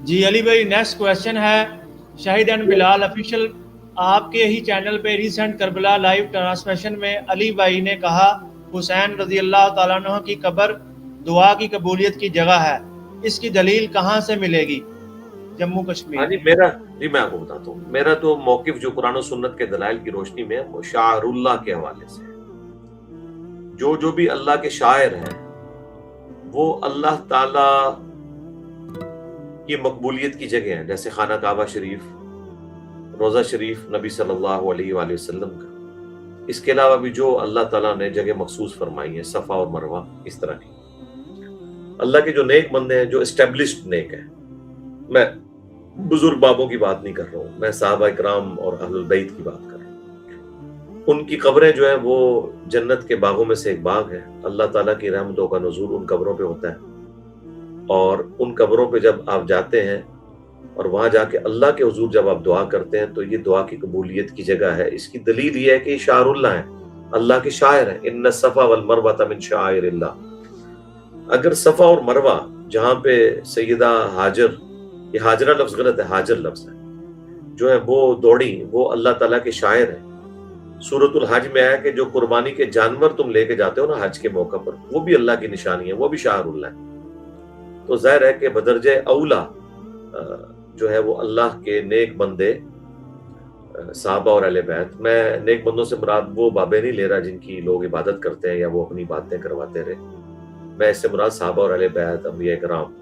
جی علی بھائی next question ہے شاہد and Bilal official, آپ کے ہی چینل پہ ریسنٹ کربلا لائیو ٹرانسمیشن میں علی بھائی نے کہا حسین رضی اللہ تعالیٰ عنہ کی قبر دعا کی قبولیت کی جگہ ہے، اس کی دلیل کہاں سے ملے گی؟ جموں ہاں کشمیر۔ جی میں آپ کو بتاتا ہوں، میرا تو موقف جو قرآن و سنت کے دلائل کی روشنی میں وہ شاعر اللہ کے حوالے سے ہے۔ جو بھی اللہ کے شاعر ہیں وہ اللہ تعالی کی مقبولیت کی جگہ ہیں، جیسے خانہ کعبہ شریف، روزہ شریف نبی صلی اللہ علیہ وآلہ وسلم کا، اس کے علاوہ بھی جو اللہ تعالیٰ نے جگہ مخصوص فرمائی ہیں، صفا اور مروہ، اس طرح کی اللہ کے جو نیک بندے ہیں، جو اسٹیبلشڈ نیک ہیں، میں بزرگ بابوں کی بات نہیں کر رہا ہوں، میں صحابہ کرام اور اہل البیت کی بات کر رہا ہوں، ان کی قبریں جو ہیں وہ جنت کے باغوں میں سے ایک باغ ہے، اللہ تعالیٰ کی رحمتوں کا نزول ان قبروں پہ ہوتا ہے، اور ان قبروں پہ جب آپ جاتے ہیں اور وہاں جا کے اللہ کے حضور جب آپ دعا کرتے ہیں تو یہ دعا کی قبولیت کی جگہ ہے۔ اس کی دلیل یہ ہے کہ یہ شاعر اللہ ہیں، اللہ کے شاعر ہیں، ان الصفا والمروہ من شعائر اللہ۔ اگر صفا اور مروہ جہاں پہ سیدہ ہاجر، یہ ہاجرہ لفظ غلط ہے، ہاجر لفظ ہے، جو ہے وہ دوڑی، وہ اللہ تعالیٰ کے شاعر ہیں۔ سورۃ الحج میں آیا کہ جو قربانی کے جانور تم لے کے جاتے ہو نا حج کے موقع پر، وہ بھی اللہ کی نشانی ہے، وہ بھی شاعر اللہ ہے۔ تو ظاہر ہے کہ بدرجہ اولا جو ہے وہ اللہ کے نیک بندے صحابہ اور اہل بیت، میں نیک بندوں سے مراد وہ بابے نہیں لے رہا جن کی لوگ عبادت کرتے ہیں یا وہ اپنی باتیں کرواتے رہے، میں اس سے مراد صحابہ اور اہل بیت، انبیاء کرام،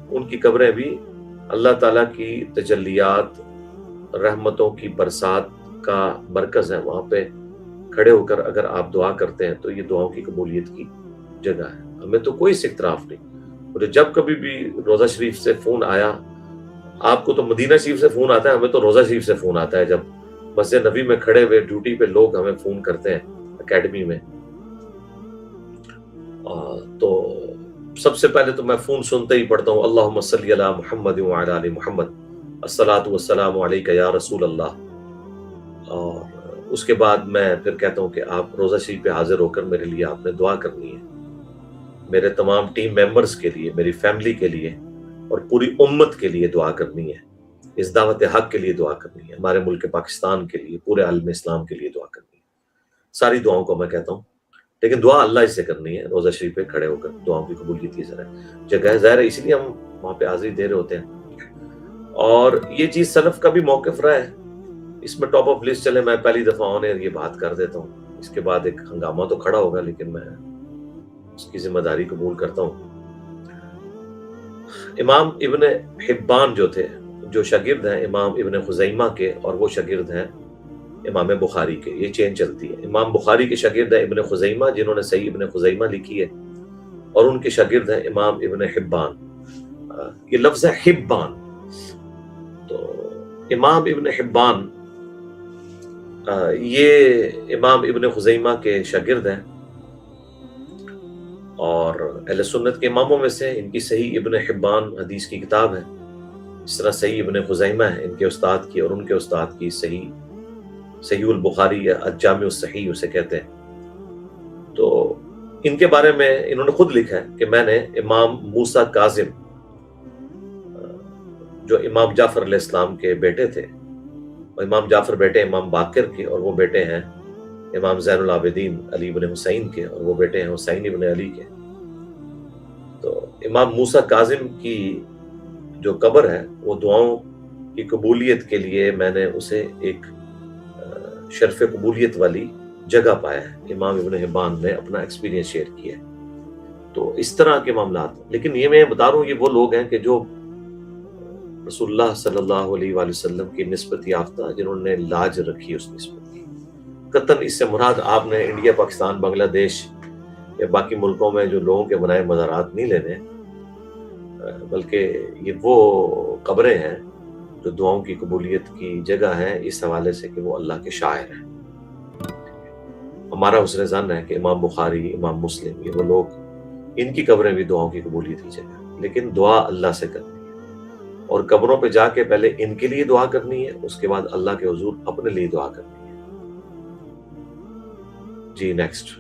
ان کی قبریں بھی اللہ تعالیٰ کی تجلیات، رحمتوں کی برسات کا مرکز ہے۔ وہاں پہ کھڑے ہو کر اگر آپ دعا کرتے ہیں تو یہ دعاؤں کی قبولیت کی جگہ ہے۔ ہمیں تو کوئی اختلاف نہیں، مجھے جب کبھی بھی روزہ شریف سے فون آیا، آپ کو تو مدینہ شریف سے فون آتا ہے، ہمیں تو روزہ شریف سے فون آتا ہے، جب مسجد نبی میں کھڑے ہوئے ڈیوٹی پہ لوگ ہمیں فون کرتے ہیں اکیڈمی میں، تو سب سے پہلے تو میں فون سنتے ہی پڑھتا ہوں اللہم صلی علی محمد وعلی آل محمد الصلاۃ والسلام علیک یا رسول اللہ، اور اس کے بعد میں پھر کہتا ہوں کہ آپ روزہ شریف پہ حاضر ہو کر میرے لیے آپ نے دعا کرنی ہے، میرے تمام ٹیم ممبرز کے لیے، میری فیملی کے لیے اور پوری امت کے لیے دعا کرنی ہے، اس دعوت حق کے لیے دعا کرنی ہے، ہمارے ملک پاکستان کے لیے، پورے عالم اسلام کے لیے دعا کرنی ہے۔ ساری دعاؤں کو میں کہتا ہوں، لیکن دعا اللہ سے کرنی ہے، روزہ شریف پہ کھڑے ہو کر دعاؤں کی قبولیت کی جگہ ہے، ظاہر ہے اس لیے ہم وہاں پہ حاضری دے رہے ہوتے ہیں۔ اور یہ چیز سلف کا بھی موقف رہا ہے، اس میں ٹاپ آف لسٹ چلے، میں پہلی دفعہ ہونے یہ بات کر دیتا ہوں، اس کے بعد ایک ہنگامہ تو کھڑا ہوگا لیکن میں اس کی ذمہ داری قبول کرتا ہوں۔ امام ابن حبان جو تھے، جو شاگرد ہیں امام ابن خزیمہ کے، اور وہ شاگرد ہیں امام بخاری کے، یہ چین چلتی ہے، امام بخاری کے شاگرد ہیں ابن خزیمہ جنہوں نے صحیح ابن خزیمہ لکھی ہے، اور ان کے شاگرد ہیں امام ابن حبان، یہ لفظ ہے حبان، تو امام ابن حبان یہ امام ابن خزیمہ کے شاگرد ہیں، اور اہل سنت کے اماموں میں سے ان کی صحیح ابن حبان حدیث کی کتاب ہے، اس طرح صحیح ابن خزیمہ ہے ان کے استاد کی، اور ان کے استاد کی صحیح البخاری یا الجامع الصحیح اسے کہتے ہیں۔ تو ان کے بارے میں انہوں نے خود لکھا ہے کہ میں نے امام موسیٰ کاظم، جو امام جعفر علیہ السلام کے بیٹے تھے، اور امام جعفر بیٹے امام باقر کے، اور وہ بیٹے ہیں امام زین العابدین علی ابن حسین کے، اور وہ بیٹے ہیں حسین ابن علی کے، تو امام موسیٰ کاظم کی جو قبر ہے وہ دعاؤں کی قبولیت کے لیے میں نے اسے ایک شرف قبولیت والی جگہ پایا ہے۔ امام ابن حبان نے اپنا ایکسپیرینس شیئر کیا ہے، تو اس طرح کے معاملات، لیکن یہ میں بتا رہا ہوں یہ وہ لوگ ہیں کہ جو رسول اللہ صلی اللہ علیہ وآلہ وسلم کی نسبت یافتہ، جنہوں نے لاج رکھی اس نسبت کی۔ قطعاً اس سے مراد آپ نے انڈیا، پاکستان، بنگلہ دیش یا باقی ملکوں میں جو لوگوں کے بنائے مزارات نہیں لینے، بلکہ یہ وہ قبریں ہیں جو دعاؤں کی قبولیت کی جگہ ہے، اس حوالے سے کہ وہ اللہ کے شاعر ہیں۔ ہمارا حسن ظن ہے کہ امام بخاری، امام مسلم، یہ وہ لوگ، ان کی قبریں بھی دعاؤں کی قبولیت کی جگہ ہے، لیکن دعا اللہ سے کرنی ہے، اور قبروں پہ جا کے پہلے ان کے لیے دعا کرنی ہے، اس کے بعد اللہ کے حضور اپنے لیے دعا کرنی ہے۔ جی نیکسٹ۔